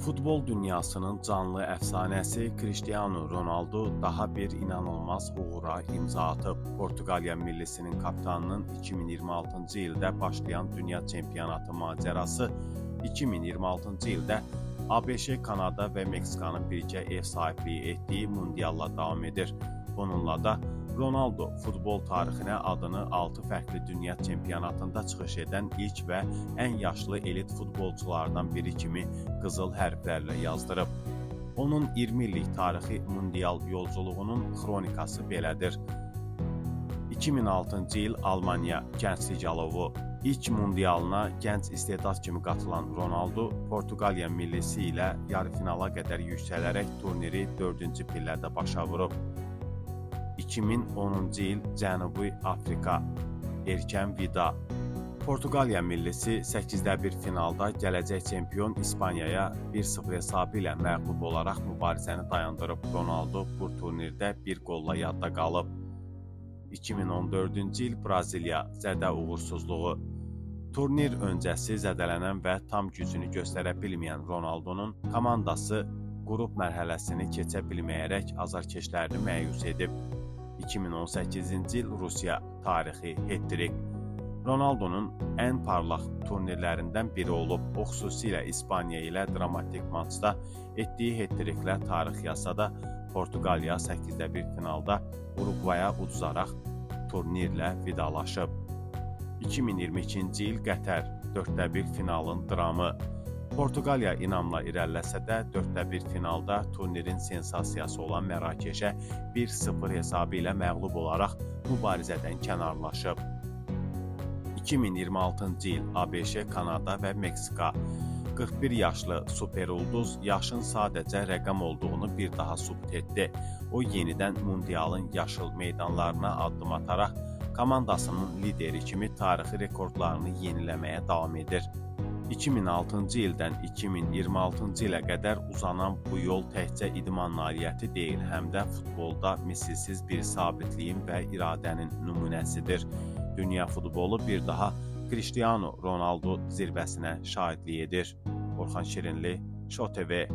Futbol dünyasının canlı əfsanəsi Cristiano Ronaldo daha bir inanılmaz uğura imza atıb. Portuqaliya millisinin kapitanının 2026-cı ildə başlayan dünya çempionatı macərası 2026-cı ildə ABŞ, Kanada və Meksikanın birgə ev sahibliyi etdiyi mundialla davam edir. Bununla da Ronaldo futbol tarixinə adını 6 fərqli dünya çempionatında çıxış edən ilk və ən yaşlı elit futbolculardan biri kimi qızıl hərflərlə yazdırıb. Onun 20 illik tarixi mundial yolculuğunun xronikası belədir. 2006-cı il Almaniya gənclik alovu. İlk mundialına gənc istedad kimi qatılan Ronaldo, Portuqaliya millisi ilə yarıfinala qədər yüksələrək turniri 4-cü pillədə başa vurub. 2010-cu il Cənubi Afrika. Erkən vida. Portuqaliya millisi 8-də 1 finalda gələcək çempion İspaniyaya 1-0 hesabı ilə məğlub olaraq mübarizəni dayandırıb. Ronaldo bu turnirdə bir qolla yadda qalıb. 2014-cü il Braziliya zədə uğursuzluğu. Turnir öncəsi zədələnən və tam gücünü göstərə bilməyən Ronaldonun komandası qrup mərhələsini keçə bilməyərək azarkeşlərini məyus edib. 2018-ci il Rusiya tarixi hat-trick. Ronaldonun ən parlaq turnirlərindən biri olub. O xüsusilə İspaniya ilə dramatik maçda etdiyi hat-tricklə tarix yazsa da, Portuqaliya 8-də 1 finalda Uruqvaya uduzaraq turnirlə vidalaşıb. 2022-ci il Qətər 4-də 1 finalın dramı. Portuqaliya inamla irəliləsə də 4-də 1 finalda turnirin sensasiyası olan Mərakeşə 1-0 hesabı ilə məğlub olaraq mübarizədən kənarlaşıb. 2026-cı il ABŞ, Kanada və Meksika. 41 yaşlı superulduz yaşın sadəcə rəqəm olduğunu bir daha sübut etdi. O yenidən mundialın yaşıl meydanlarına addım ataraq komandasının lideri kimi tarixi rekordlarını yeniləməyə davam edir. 2006-cı ildən 2026-cı ilə qədər uzanan bu yol təkcə idman nailiyyəti deyil, həm də futbolda misilsiz bir sabitliyin və iradənin nümunəsidir. Dünya futbolu bir daha Cristiano Ronaldo zirvəsinə şahidlik edir. Orxan Şirinli, Show TV.